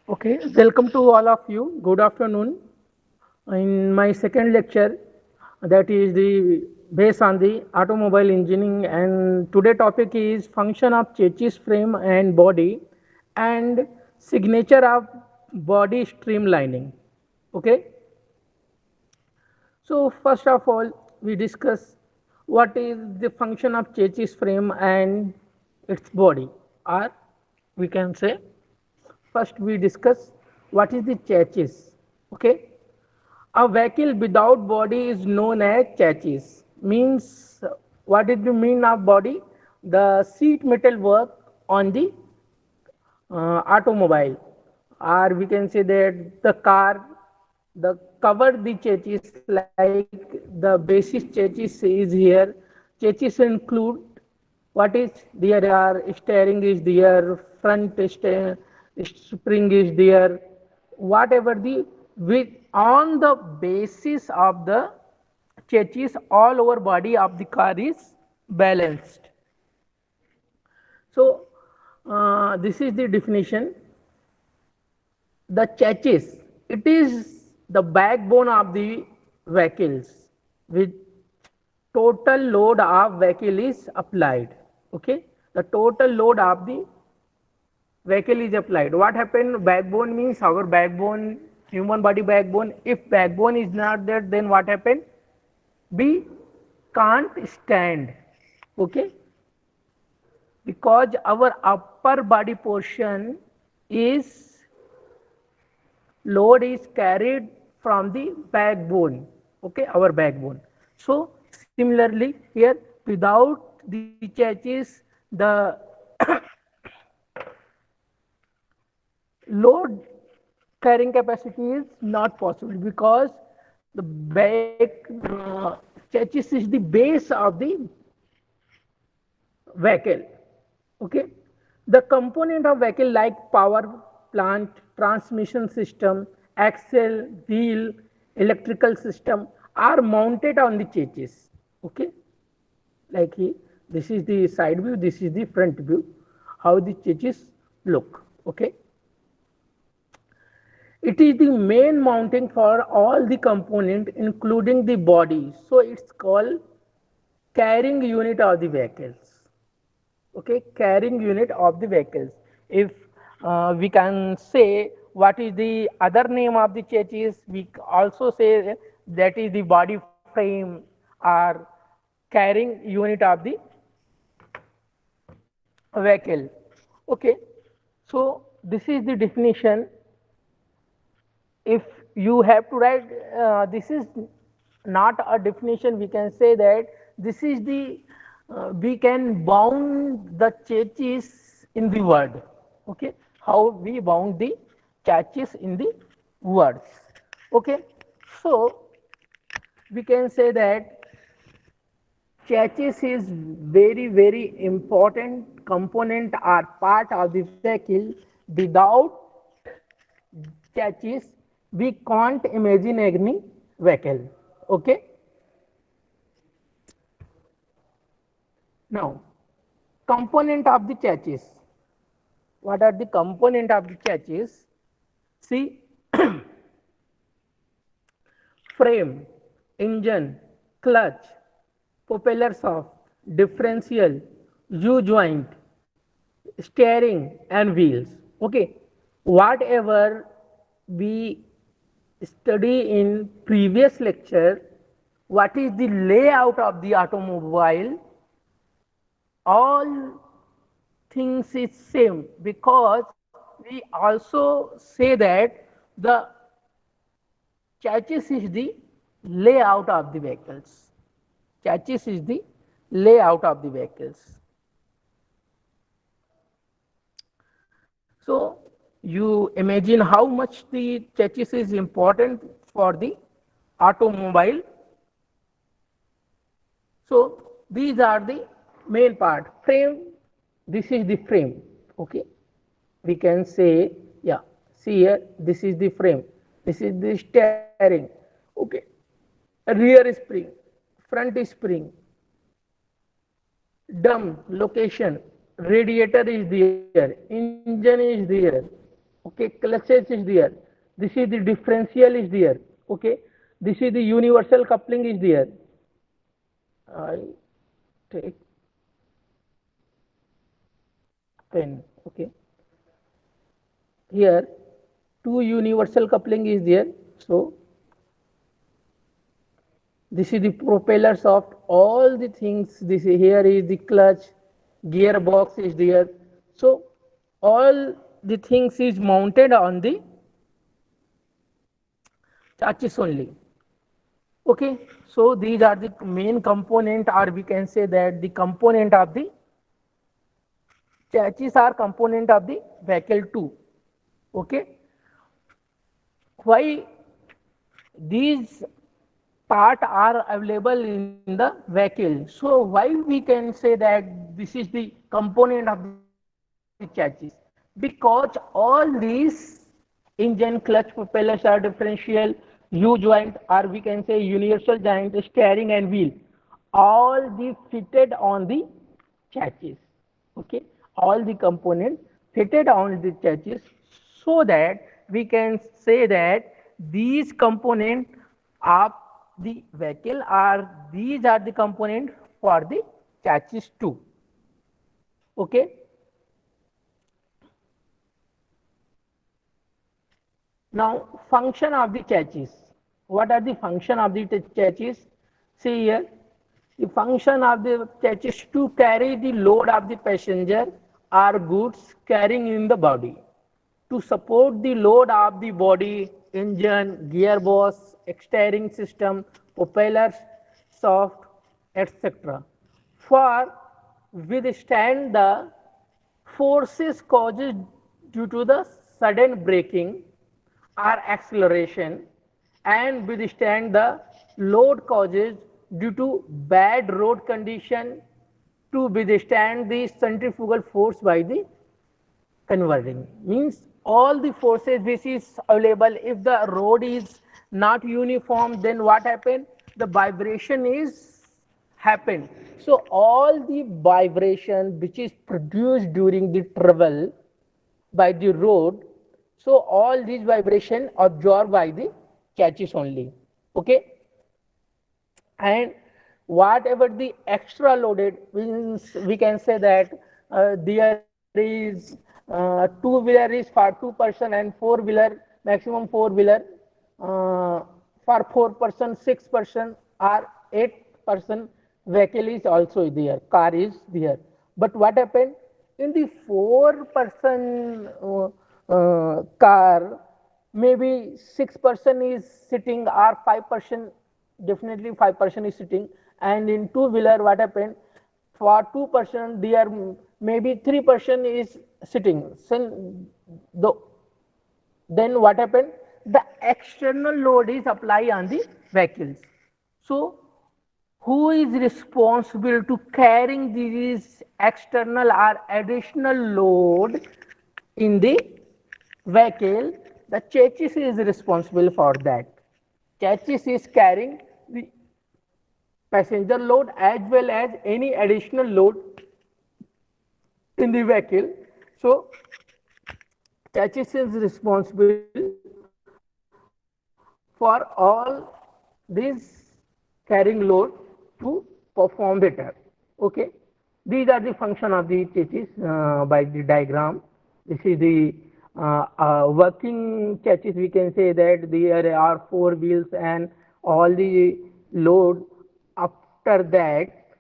Okay, welcome to all of you. Good afternoon. In my second lecture, that is the based on the automobile engineering, and today topic is function of chassis frame and body, and signature of body streamlining. Okay, so first of all, we discuss what is the function of chassis frame and its body, or we can say first we discuss what is the chassis. Okay, a vehicle without body is known as chassis. Means what is the mean of body? The seat metal work on the automobile, or we can say that the car, the cover the chassis, like the basis chassis is here. Chassis include what is there are steering is there, front spring is there, whatever the with on the basis of the chassis, all over body of the car is balanced. So this is the definition. The chassis, it is the backbone of the vehicles, with total load of vehicle is applied. Okay, the total load of the vehicle is applied. What happened? Backbone means our backbone, human body backbone. If backbone is not there, then what happened? We can't stand. Okay, because our upper body portion is load is carried from the backbone. Okay, our backbone. So similarly here, without the chassis, the load carrying capacity is not possible, because the back chassis is the base of the vehicle. Okay, the component of vehicle like power plant, transmission system, axle, wheel, electrical system are mounted on the chassis. Okay, like this is the side view, this is the front view, how the chassis look. Okay, it is the main mounting for all the component including the body, so it's called carrying unit of the vehicles. Okay, carrying unit of the vehicles. If we can say what is the other name of the chassis, we also say that is the body frame or carrying unit of the vehicle. Okay, so this is the definition. If you have to write, this is not a definition, we can say that this is the we can bound the chassis in the word. Okay, how we bound the chassis in the words. Okay, so we can say that chassis is very important component or part of the vehicle. Without chassis, we can't imagine any vehicle. Okay, now component of the chassis. What are the component of the chassis? See, frame, engine, clutch, propeller shaft, differential, U joint, steering and wheels. Okay, whatever we study in previous lecture, what is the layout of the automobile, all things is same, because we also say that the chassis is the layout of the vehicles. Chassis is the layout of the vehicles. So you imagine how much the chassis is important for the automobile. So these are the main part. Frame, this is the frame. Okay, we can say, yeah, see here, this is the frame, this is the steering. Okay, rear spring, front spring, dome location, radiator is there, engine is there, Okay, clutches is there. This is the differential is there. Okay, this is the universal coupling is there. I take pen. Okay, here two universal coupling is there. So this is the propellers of all the things. This is, here is the clutch, gearbox is there. So all the things is mounted on the chassis only. Okay, so these are the main component, or we can say that the component of the chassis are component of the vehicle too. Okay, why these part are available in the vehicle? So why we can say that this is the component of the chassis? Because all these engine, clutch, propellers are differential, U joint, or we can say universal joint, steering and wheel, all the fitted on the chassis. Okay, all the components fitted on the chassis, so that we can say that these components of the vehicle are, these are the components for the chassis too. Okay. Now, function of the chassis. What are the function of the chassis? See here, the function of the chassis to carry the load of the passenger or goods carrying in the body, to support the load of the body, engine, gearbox, steering system, propellers, shaft, etc. For withstand the forces caused due to the sudden braking or acceleration, and withstand the load causes due to bad road condition, to withstand the centrifugal force by the converging. Means all the forces which is available, if the road is not uniform, then what happen? The vibration is happen. So all the vibration which is produced during the travel by the road, so all these vibration absorbed by the chassis only. Okay, and whatever the extra loaded, means we can say that there is two wheeler is for 2 person, and four wheeler, maximum four wheeler for 4 person, 6 person, or 8 person vehicle is also there, car is there. But what happened in the 4 person car, maybe 6 person is sitting, or 5 person, definitely 5 person is sitting. And in two wheeler, what happened, for 2 person there maybe 3 person is sitting. So the, then what happened, the external load is applied on the vehicles. So who is responsible to carrying these external or additional load in the vehicle? The chassis is responsible for that. Chassis is carrying the passenger load as well as any additional load in the vehicle. So chassis is responsible for all these carrying load to perform better. Okay, these are the function of the chassis by the diagram. This is the working chassis. We can say that there are four wheels and all the load after that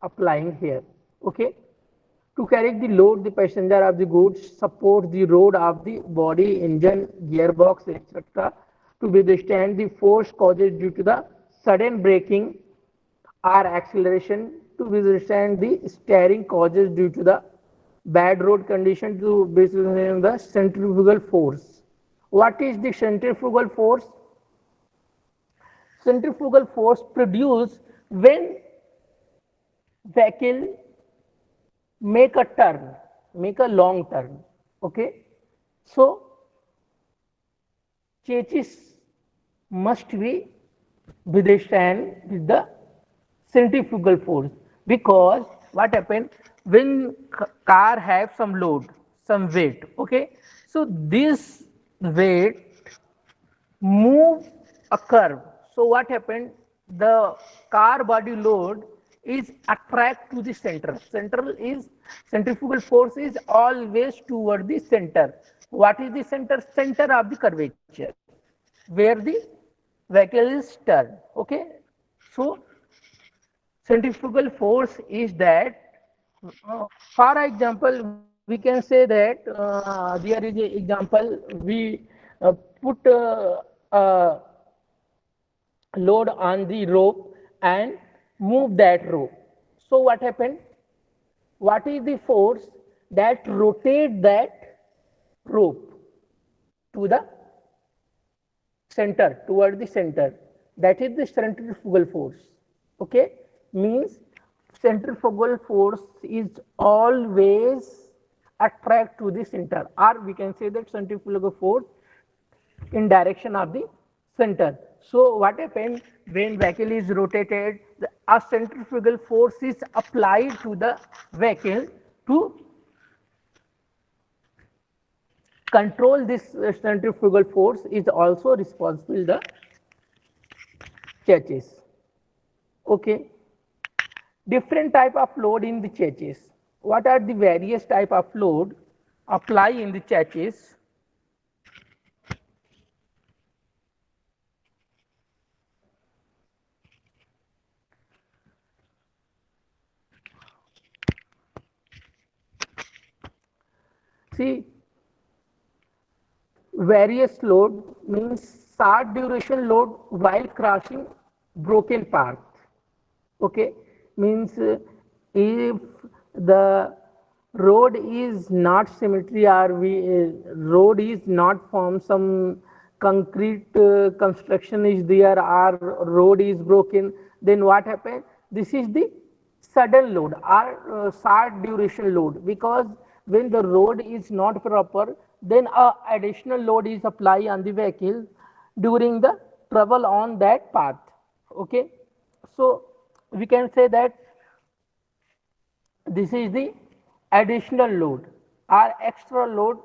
applying here. Okay, to carry the load, the passenger of the goods, support the load of the body, engine, gearbox, etc. To withstand the force caused due to the sudden braking or acceleration, to withstand the steering causes due to the bad road condition, to withstand the centrifugal force. What is the centrifugal force? Centrifugal force produced when vehicle make a turn, make a long turn. Okay, so chassis must be withstand with the centrifugal force, because what happened when car have some load, some weight. Okay, So this weight move a curve. So what happened? The car body load is attract to the center. Central is centrifugal force is always toward the center. What is the center? Center of the curvature, where the vehicle is turned. Okay. So centrifugal force is that, for example, we can say that there is a example we put a load on the rope and move that rope. So what happened? What is the force that rotate that rope to the center, toward the center? That is the centrifugal force. Okay, means centrifugal force is always attract to the center, or we can say that centrifugal force in direction of the center. So what happens when vehicle is rotated, a centrifugal force is applied to the vehicle to control this centrifugal force is also responsible the chassis. Okay. Different type of load in the chassis. What are the various type of load apply in the chassis? See, various load means short duration load while crossing broken path. Okay, means if the road is not symmetry, or road is not formed, some concrete construction is there, or road is broken, then what happens? This is the sudden load or short duration load, because when the road is not proper, then a additional load is applied on the vehicle during the travel on that path. Okay, so we can say that this is the additional load or extra load.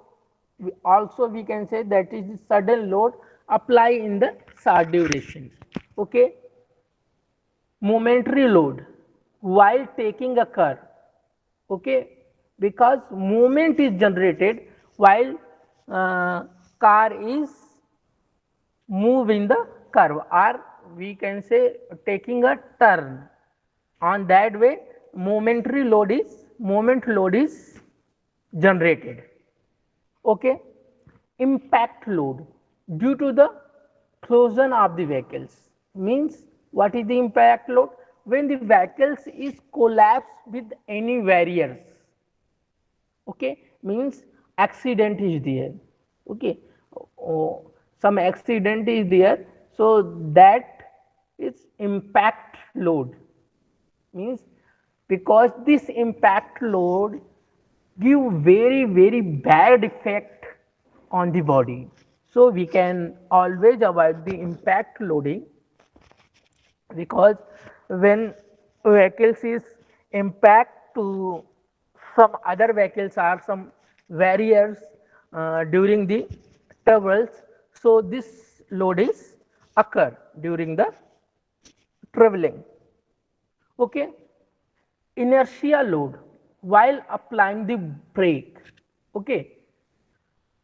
Also we can say that is the sudden load apply in the short duration. Okay, momentary load while taking a curve. Okay, because movement is generated while car is move in the curve, or we can say taking a turn. On that way moment load is generated. Okay, impact load due to the collision of the vehicles, means what is the impact load? When the vehicles is collapsed with any barriers. Okay, means accident is there. Okay, some accident is there, so that is impact load, means because this impact load give very bad effect on the body, so we can always avoid the impact loading, because when vehicles is impact to some other vehicles or some barriers during the travels, so this load is occur during the traveling. Okay, inertia load while applying the brake. Okay,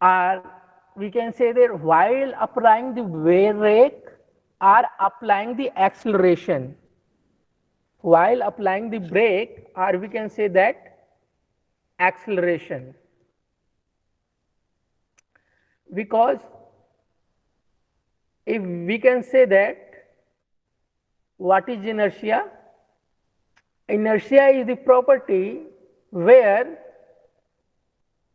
or we can say that while applying the brake or applying the acceleration, while applying the brake, or we can say that acceleration, because if we can say that what is inertia? Inertia is the property where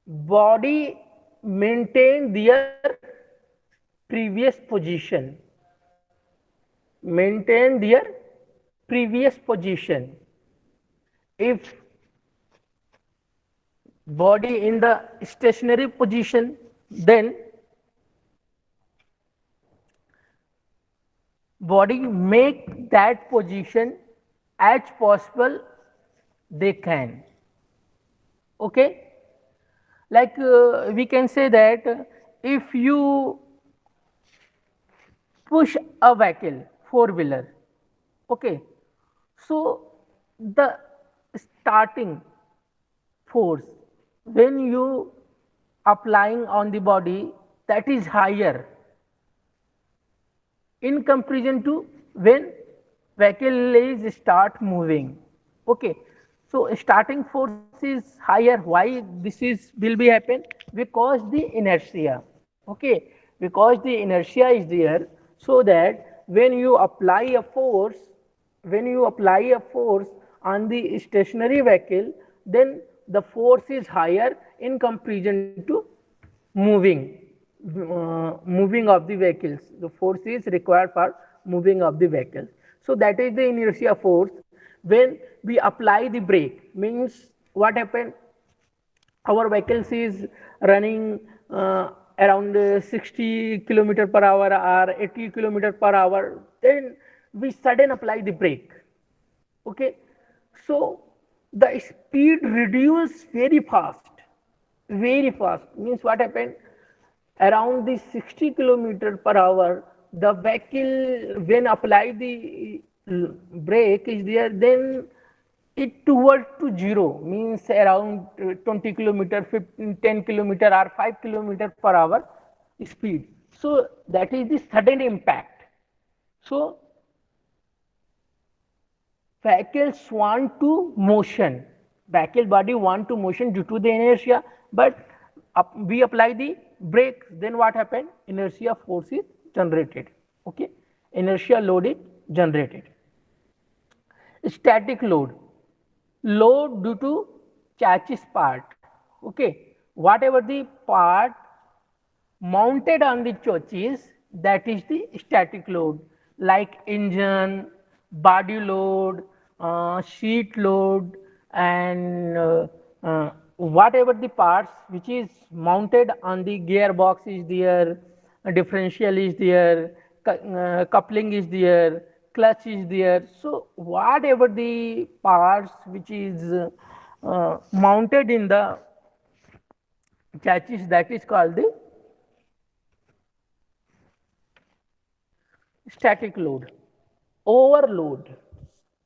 body maintain their previous position, maintain their previous position. If body in the stationary position, then body make that position as possible they can. Okay, Like we can say that if you push a vehicle, four-wheeler, okay, so the starting force when you applying on the body, that is higher in comparison to when vehicle is start moving. Okay, so starting force is higher. Why this is will be happen? Because the inertia. Okay, because the inertia is there, so that when you apply a force, on the stationary vehicle, then the force is higher in comparison to moving moving of the vehicles. The force is required for moving of the vehicles. So that is the inertia force. When we apply the brake, means what happened, our vehicles is running around 60 kilometer per hour or 80 kilometer per hour, then we sudden apply the brake. Okay, so the speed reduce very fast. Means what happened, around the 60 kilometer per hour, the vehicle when apply the brake is there, then it toward to zero, means around 20 kilometer, 15, 10 kilometer or 5 kilometer per hour speed. So that is the sudden impact. So vehicles want to motion, vehicle body want to motion due to the inertia, but we apply the brake, then what happened, inertia force is generated. Okay, inertia load is generated. Static load, load due to chassis part. Okay, whatever the part mounted on the chassis, that is the static load, like engine, body load, sheet load, and whatever the parts which is mounted on the gearbox is there, differential is there, coupling is there, clutch is there. So whatever the parts which is mounted in the chassis, that is called the static load. Overload,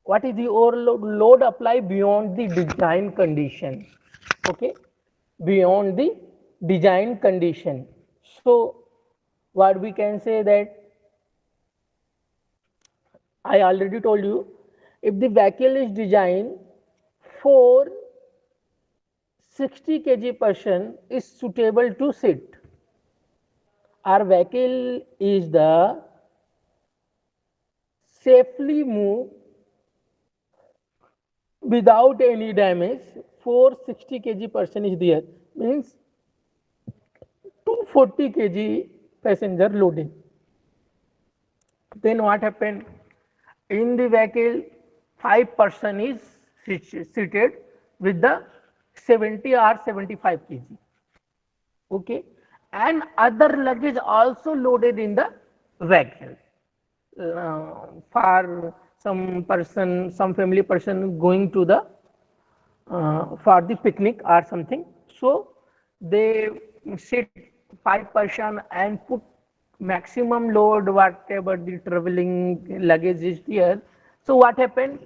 what is the overload? Load apply beyond the design condition. Okay, beyond the design condition. So what we can say that, I already told you, if the vehicle is designed for 60 kg person is suitable to sit, our vehicle is the safely move without any damage for 60 kg person is there, means 240 kg passenger loading. Then what happened, in the vehicle 5 person is seated with the 70 or 75 kg. Okay, and other luggage also loaded in the vehicle. For some person, some family person going to the for the picnic or something, so they sit 5 person and put maximum load whatever the traveling luggage is there. So what happened,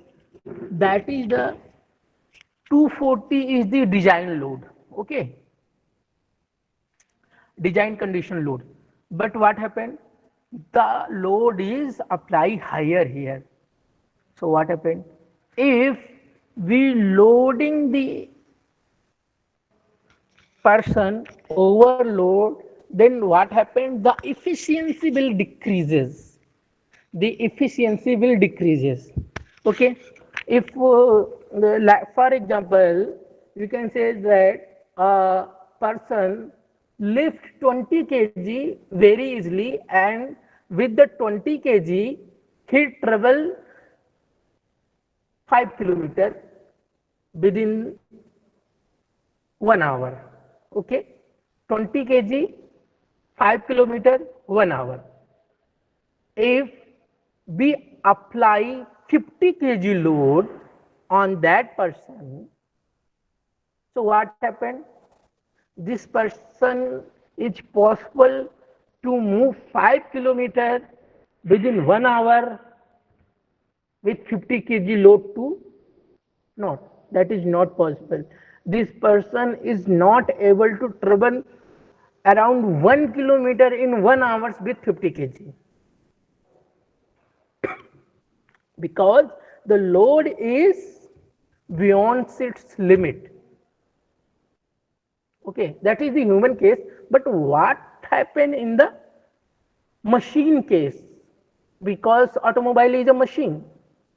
that is the 240 is the design load. Okay, design condition load. But what happened, the load is apply higher here. So what happened, if we loading the person overload, then what happened, the efficiency will decreases, the efficiency will decreases. Okay, if for example we can say that a person lift 20 kg very easily, and with the 20 kg he travel 5 kilometer within 1 hour. Okay, 20 kg 5 kilometer 1 hour. If we apply 50 kg load on that person, so what happened, this person is possible to move 5 kilometers within 1 hour with 50 kg load to not, that is not possible. This person is not able to travel around 1 kilometer in 1 hour with 50 kg because the load is beyond its limit. Okay, that is the human case. But what happened in the machine case? Because automobile is a machine.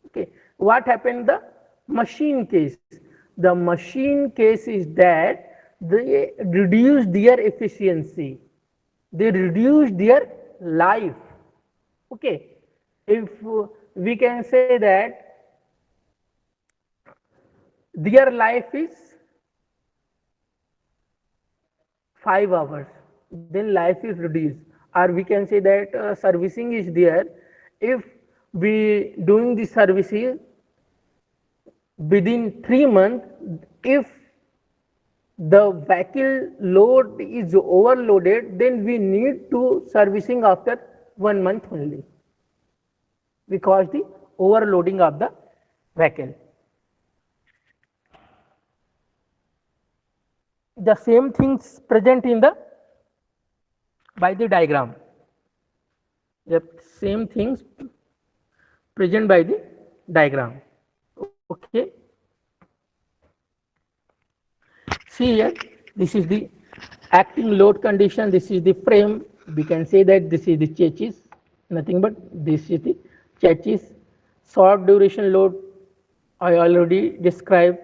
Okay, what happened in the machine case? The machine case is that they reduce their efficiency, they reduce their life. Okay, if we can say that their life is 5 hours, then life is reduced. Or we can say that servicing is there. If we doing the services within 3 months, if the vehicle load is overloaded, then we need to servicing after 1 month only because the overloading of the vehicle. The same things present in the by the diagram. The same things present by the diagram. Okay. See here, this is the acting load condition. This is the frame. We can say that this is the chassis, nothing but this is the chassis. Short duration load I already described.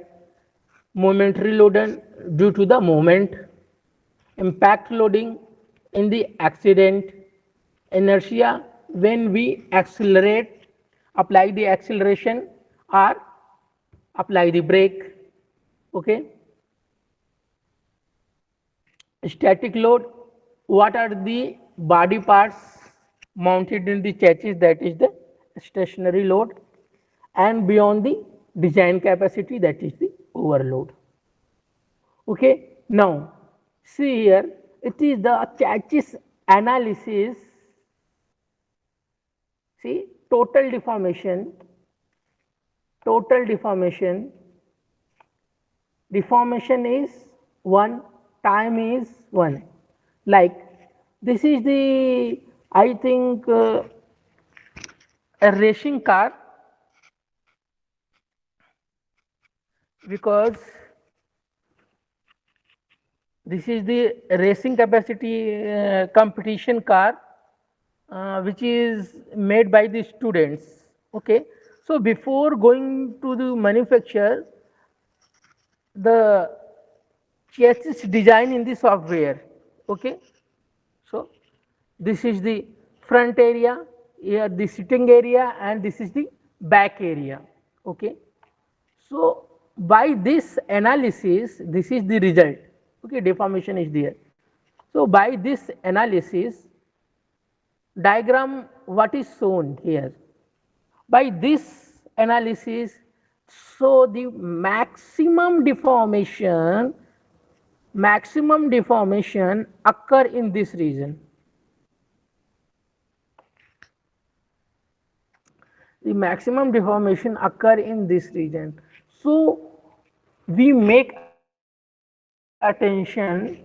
Momentary load due to the moment. Impact loading in the accident. Inertia when we accelerate, apply the acceleration or apply the brake. Okay. Static load, what are the body parts mounted in the chassis, that is the stationary load, and beyond the design capacity, that is the overload. Okay, now see here, it is the chassis analysis. See, total deformation, deformation is 1, time is 1. Like this is the, I think a racing car, because this is the racing capacity competition car which is made by the students. Okay, so before going to the manufacturer, the chassis design in the software. Okay, so this is the front area, here the sitting area, and this is the back area. Okay, so by this analysis, this is the result. Okay, deformation is there. So by this analysis, diagram what is shown here, by this analysis, so the maximum deformation occur in this region. The maximum deformation occur in this region. So we make attention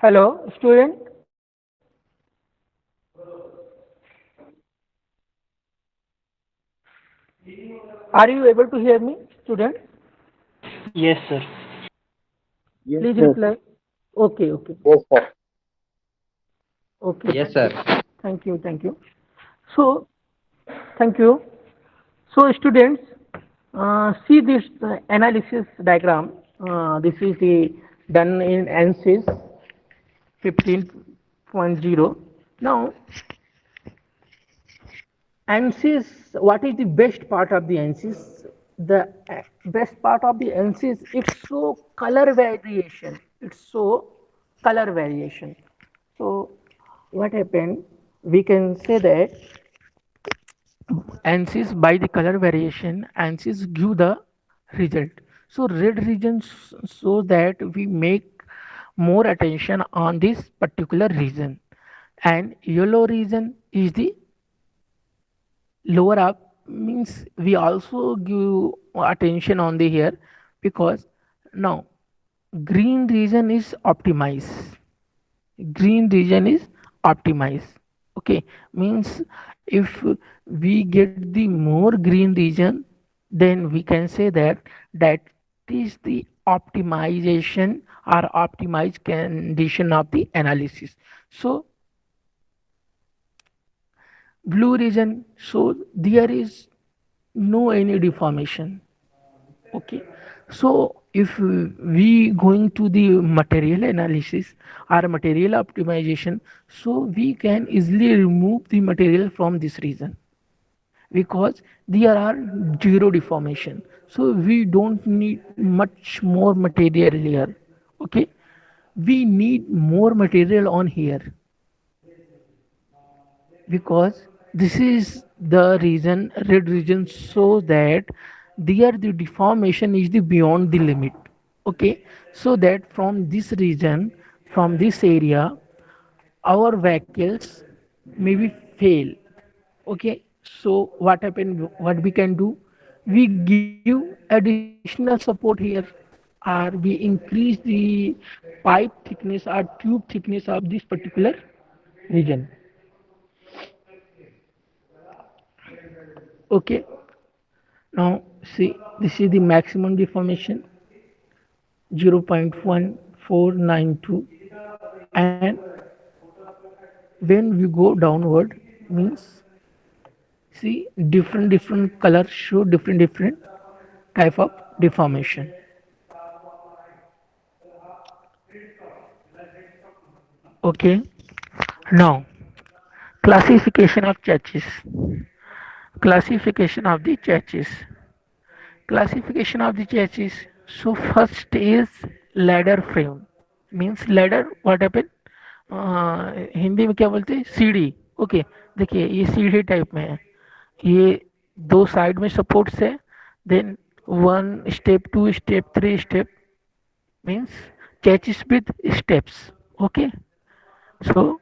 Hello, student. Are you able to hear me, student? Yes, sir. Yes, Please sir. reply. Okay, okay, Yes, sir. okay. Yes, sir. Thank you, thank you. So, thank you. So, students, see this analysis diagram. This is the done in ANSYS 15.0. Now, ANSYS, what is the best part of the ANSYS? The best part of the ANSYS, it's so color variation. It's so color variation. So what happened? We can say that ANSYS by the color variation, ANSYS give the result. So red region so that we make more attention on this particular region, and yellow region is the lower up, means we also give attention on the here, because now green region is optimized. Green region is optimized. Okay, means if we get the more green region, then we can say that that is the optimization or optimized condition of the analysis. So blue region, so there is no any deformation. Okay, so if we going to the material analysis or material optimization, so we can easily remove the material from this region, because there are zero deformation, so we don't need much more material here. Okay, we need more material on here, because this is the reason red region, so that there the deformation is the beyond the limit. Okay, so that from this region, from this area, our vehicles maybe fail. Okay, so what happened, what we can do, we give additional support here, or we increase the pipe thickness or tube thickness of this particular region. Okay, now see, this is the maximum deformation, 0.1492, and when we go downward, means see, different colors show different type of deformation. Okay, now classification of churches. Classification of the churches. Classification of the churches. So first is ladder frame. Means ladder what happen, Hindi में क्या बोलते हैं, सीढ़ी. Okay, देखिए ये सीढ़ी type में है, ये दो साइड में सपोर्ट्स है, then one step, two step, three step, means churches with steps. Okay, so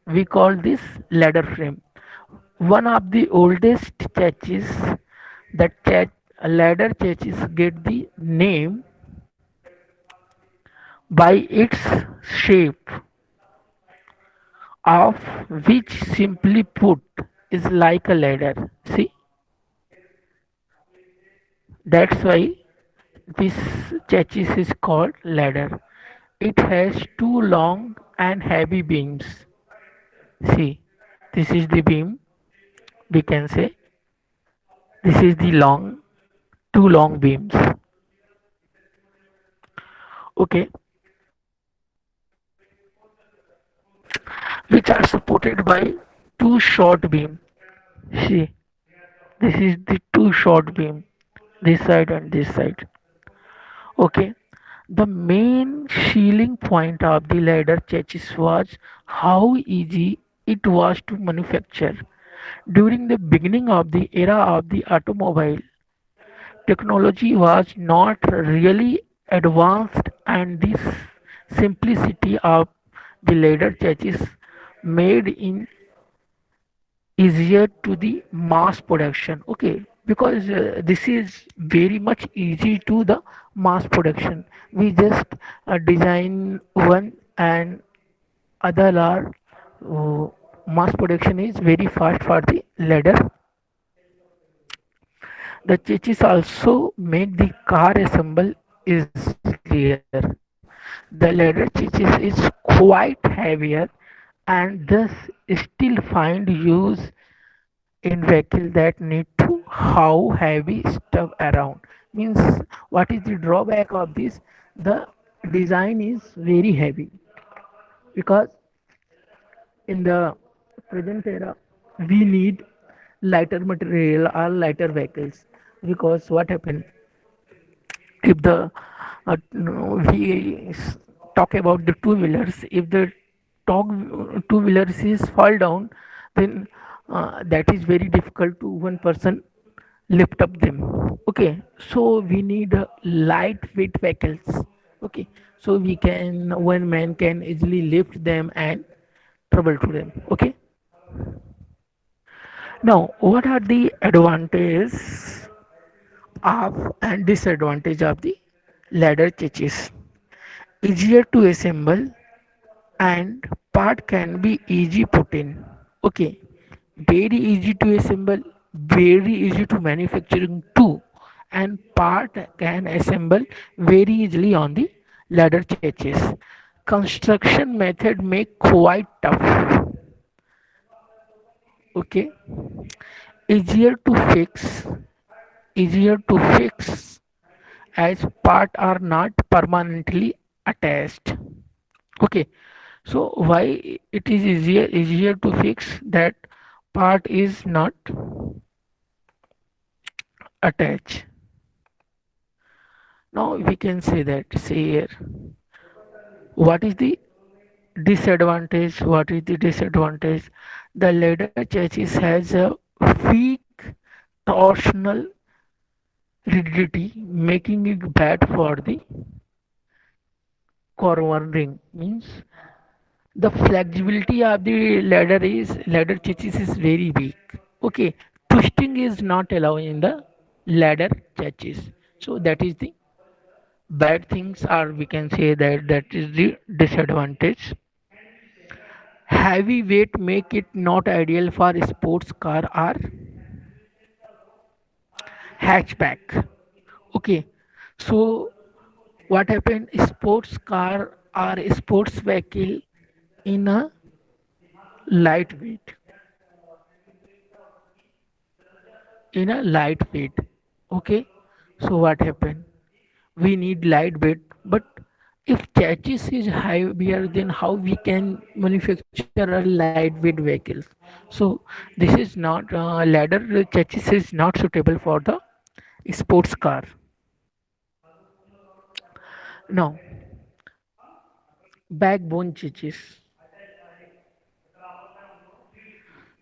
we call this ladder frame. One of the oldest churches, the church, ladder churches get the name by its shape, of which simply put is like a ladder. See, that's why this churches is called ladder. It has two long and heavy beams. See, this is the beam, we can say. This is the long, two long beams. Okay, which are supported by two short beam. See, this is the two short beam, this side and this side. Okay, the main shielding point of the ladder chassis was how easy it was to manufacture. During the beginning of the era of the automobile, technology was not really advanced, and this simplicity of the ladder chassis made in easier to the mass production. Okay, because this is very much easy to the mass production. We just design one, and other are uh, mass production is very fast for the ladder. The chassis also make the car assemble easier. The ladder chassis is quite heavier, and thus still find use in vehicle that need to haul heavy stuff around. Means what is the drawback of this? The design is very heavy, because in the present era we need lighter material or lighter vehicles, because what happened, if the we talk about the two wheelers, if the talk two wheelers is fall down, then that is very difficult to one person lift up them. Okay, so we need lightweight vehicles. Okay, so we can one man can easily lift them and troubleshoot them. Okay, now what are the advantages of and disadvantage of the ladder chassis? Easier to assemble and part can be easy put in. Okay, very easy to assemble, very easy to manufacturing too, and part can assemble very easily on the ladder chassis. Construction method make quite tough. Okay, easier to fix, easier to fix as part are not permanently attached. Okay, so why it is easier to fix that part is not attached. Now we can say that, say here, what is the disadvantage? What is the disadvantage? The ladder chassis has a weak torsional rigidity, making it bad for the cornering. Means the flexibility of the ladder chassis is very weak. Okay, twisting is not allowed in the ladder chassis. So that is the bad things, or we can say that that is the disadvantage. Heavy weight make it not ideal for sports car or hatchback. Okay, so what happened? Sports car or sports vehicle in a lightweight, in a lightweight. Okay, so what happened? We need lightweight, but if chassis is heavier, then how we can manufacture a lightweight vehicles? So this is not ladder chassis is not suitable for the sports car. Now backbone chassis.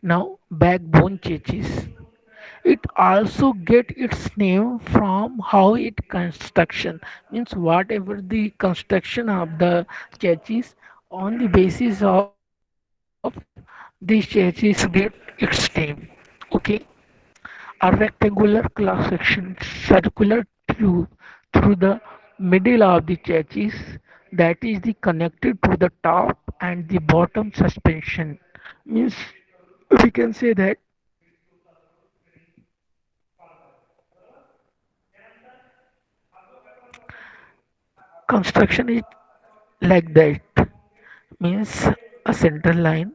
Now backbone chassis. It also get its name from how it construction, means whatever the construction of the chassis, on the basis of this chassis get its name. Okay, a rectangular cross section circular tube through the middle of the chassis, that is the connected to the top and the bottom suspension. Means we can say that construction is like that, means a center line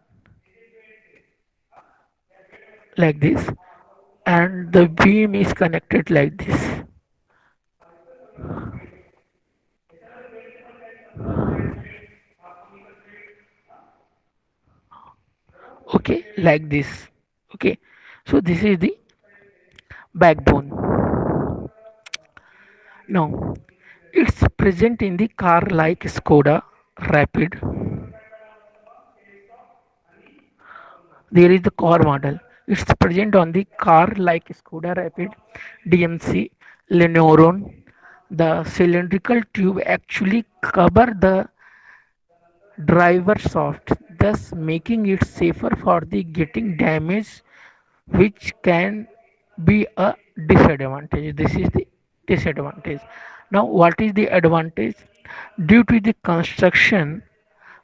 like this, and the beam is connected like this. Okay, like this. Okay, so this is the backbone. Now it's present in the car like Skoda Rapid. There is the core model. It's present on the car like Skoda Rapid, DMC, Lenoron. The cylindrical tube actually cover the driver shaft, thus making it safer for the getting damage, which can be a disadvantage. This is the disadvantage. Now, what is the advantage? Due to the construction,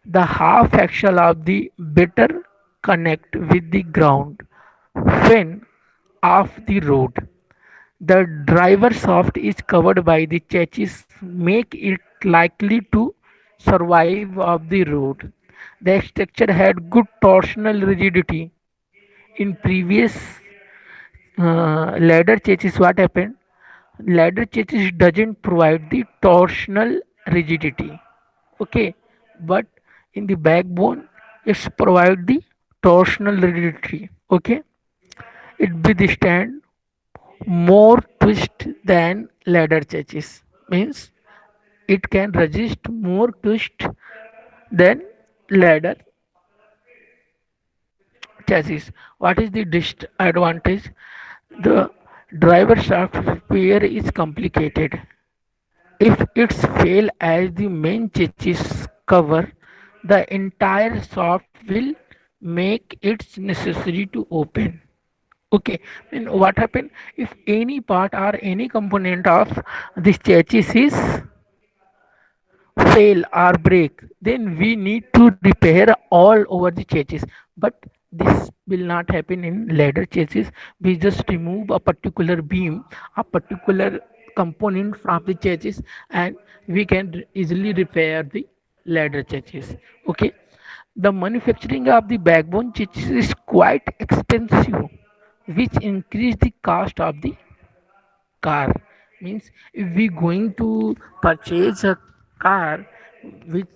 the half axle of the better connect with the ground when off the road. The driver shaft is covered by the chassis, make it likely to survive of the road. The structure had good torsional rigidity. In previous ladder chassis, what happened? Ladder chassis doesn't provide the torsional rigidity. Okay, but in the backbone, it's provide the torsional rigidity. Okay, it withstand more twist than ladder chassis, means it can resist more twist Then ladder chassis. What is the disadvantage? The driver shaft repair is complicated. If it's fail as the main chassis cover, the entire shaft will make it necessary to open. Okay, and what happen if any part or any component of this chassis is fail or break, then we need to repair all over the chassis. But this will not happen in ladder chassis. We just remove a particular beam, a particular component from the chassis, and we can easily repair the ladder chassis. Okay, the manufacturing of the backbone chassis is quite expensive, which increase the cost of the car. Means if we going to purchase a car which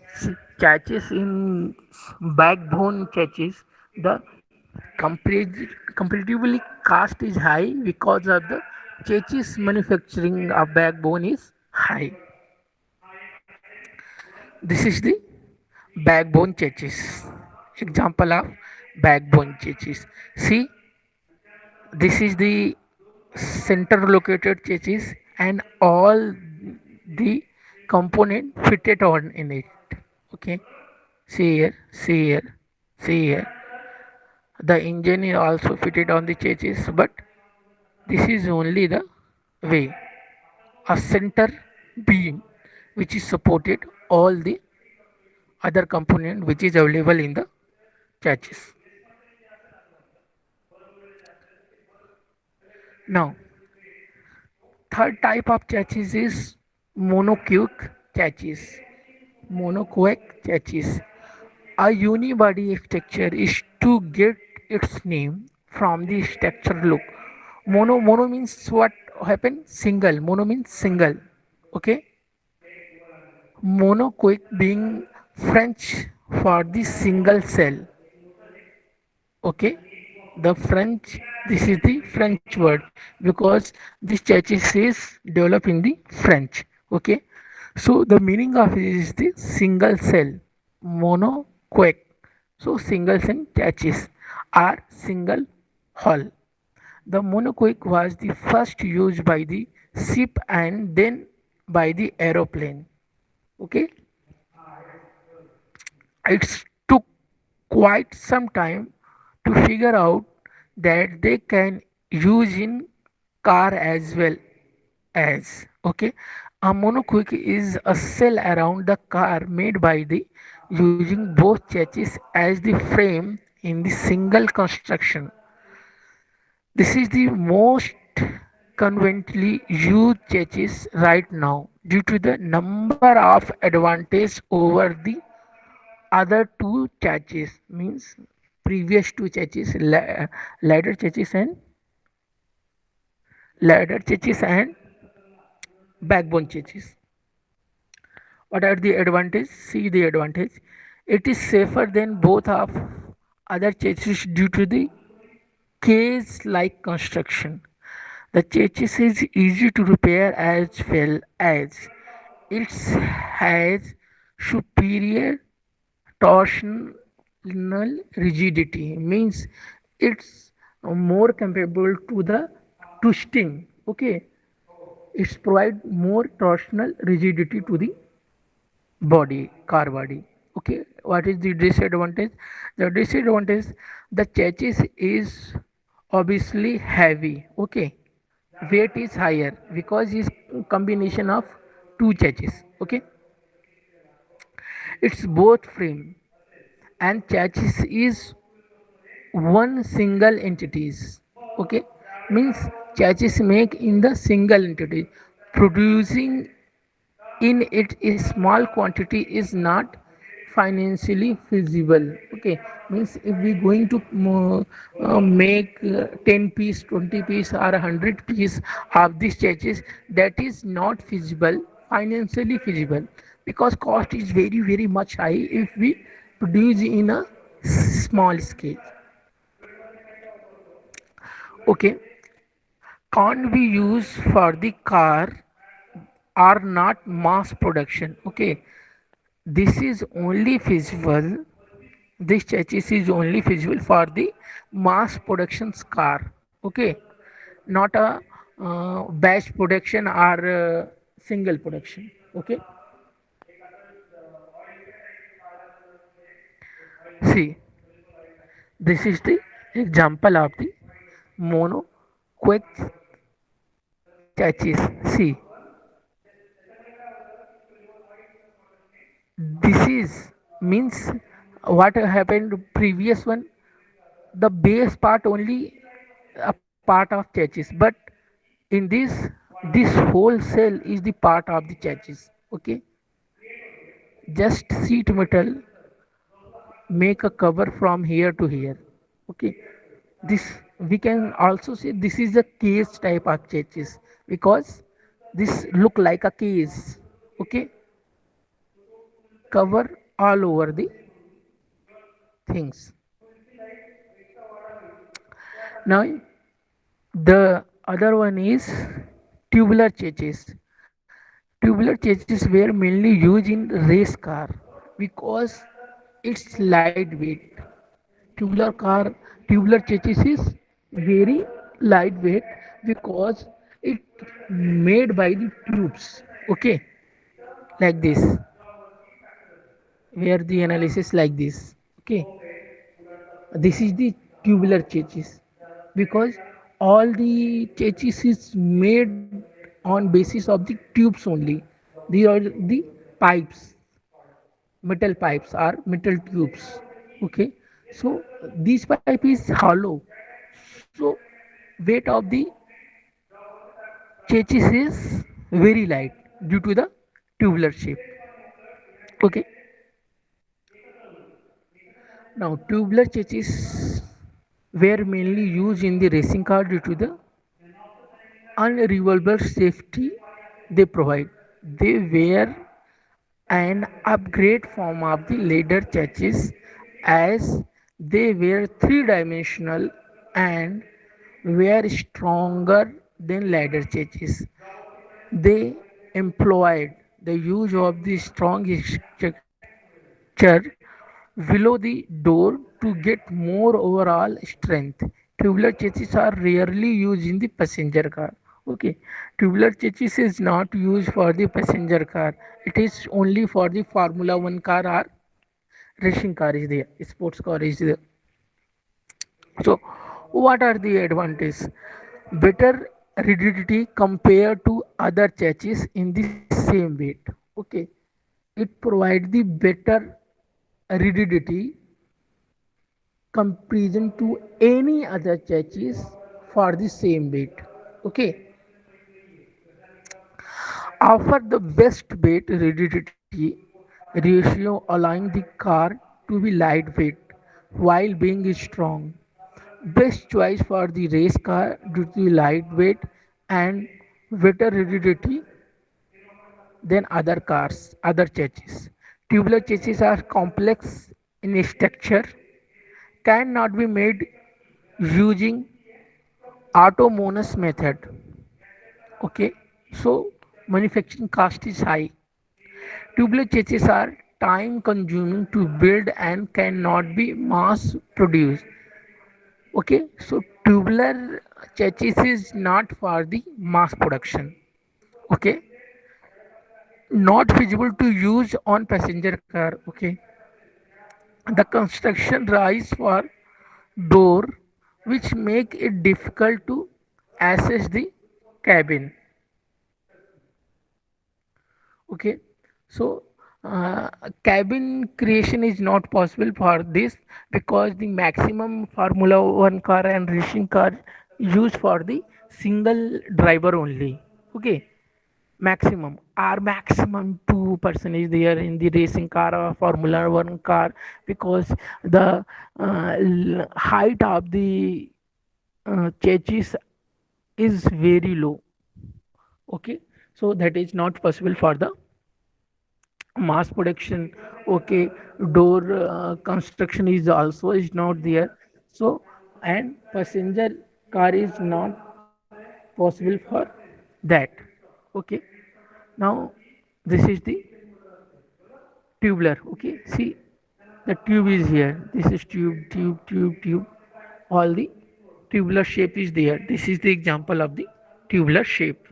catches in backbone catches, the comparatively cost is high because of the chassis manufacturing of backbone is high. This is the backbone chassis. Example of backbone chassis. See, this is the center located chassis and all the component fitted on in it. Okay, see here, see here, see here. The engine is also fitted on the chassis, but this is only the way. A center beam which is supported all the other component which is available in the chassis. Now, third type of chassis is monocoque chassis. Monocoque chassis. A unibody structure is to get its name from the structure look. Mono means what happened? Single. Mono means single. Okay. Monocoque being French for the single cell. Okay. The French. This is the French word because this chassis is developed in the French. Okay. So the meaning of it is the single cell. Monocoque. So single cell chassis are single hull. The monocoque was the first used by the ship and then by the aeroplane. Okay, it took quite some time to figure out that they can use in car as well as. Okay, a monocoque is a cell around the car made by the using both chassis as the frame in the single construction. This is the most conveniently used chassis right now due to the number of advantages over the other two chassis, means previous two chassis, ladder chassis and ladder chassis and backbone chassis. What are the advantages? See the advantage. It is safer than both of other chassis due to the case-like construction. The chassis is easy to repair as well as it has superior torsional rigidity, means it's more comparable to the twisting. Okay, it's provide more torsional rigidity to the body, car body. Okay, what is the disadvantage? The disadvantage, the chassis is obviously heavy. Okay, weight is higher because it's combination of two chassis. Okay, it's both frame and chassis is one single entities. Okay, means chassis make in the single entity. Producing in it a small quantity is not financially feasible. Okay, means if we going to make 10 piece, 20 piece or 100 piece of this churches, that is not feasible, financially feasible, because cost is very much high if we produce in a small scale. Okay, can't be used for the car are not mass production. Okay, This is only feasible. This chassis is only feasible for the mass production car. Okay, not a batch production or single production. Okay, see, this is the example of the monocoque chassis. See, this is means what happened previous one, the base part only a part of chassis, but in this whole cell is the part of the chassis. Okay, just sheet metal make a cover from here to here. Okay, this we can also say this is a case type of chassis because this look like a case. Okay, cover all over the things. Now the other one is tubular chassis. Tubular chassis were mainly used in race car because it's lightweight. Tubular car, tubular chassis is very lightweight because it made by the tubes. Okay, like this, where the analysis like this. Okay, this is the tubular chassis because all the chassis is made on basis of the tubes only. These are the pipes, metal pipes are metal tubes. Okay, so this pipe is hollow, so weight of the chassis is very light due to the tubular shape. Okay, now tubular chassis were mainly used in the racing car due to the unrevolvable safety they provide. They were an upgrade form of the later chassis as they were three-dimensional and were stronger than later chassis. They employed the use of the strong structure below the door to get more overall strength. Tubular chassis are rarely used in the passenger car. Okay, tubular chassis is not used for the passenger car. It is only for the Formula One car or racing car is there, sports car is there. So, what are the advantages? Better rigidity compared to other chassis in the same weight. Okay, it provides the better rigidity comparison to any other chassis for the same weight. Okay, offer the best weight rigidity ratio, allowing the car to be lightweight while being strong. Best choice for the race car due to lightweight and better rigidity than other cars, other chassis. Tubular chassis are complex in structure, cannot be made using autonomous method. Okay, so manufacturing cost is high. Tubular chassis are time consuming to build and cannot be mass produced. Okay, so tubular chassis is not for the mass production. Okay, not feasible to use on passenger car. Okay, the construction rise for door which make it difficult to access the cabin. Okay, so cabin creation is not possible for this because the maximum Formula One car and racing car used for the single driver only. Okay, maximum or maximum two-person is there in the racing car or Formula One car because the height of the chassis is very low. Okay, so that is not possible for the mass production. Okay, door construction is also is not there. So and passenger car is not possible for that. Okay, now this is the tubular. Okay, see the tube is here. This is tube. All the tubular shape is there. This is the example of the tubular shape.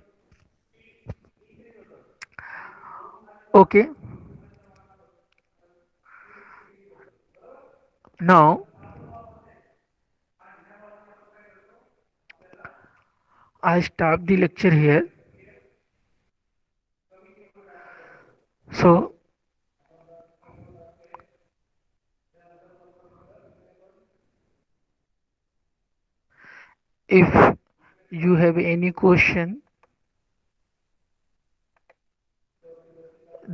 Okay, now I stop the lecture here. So if you have any question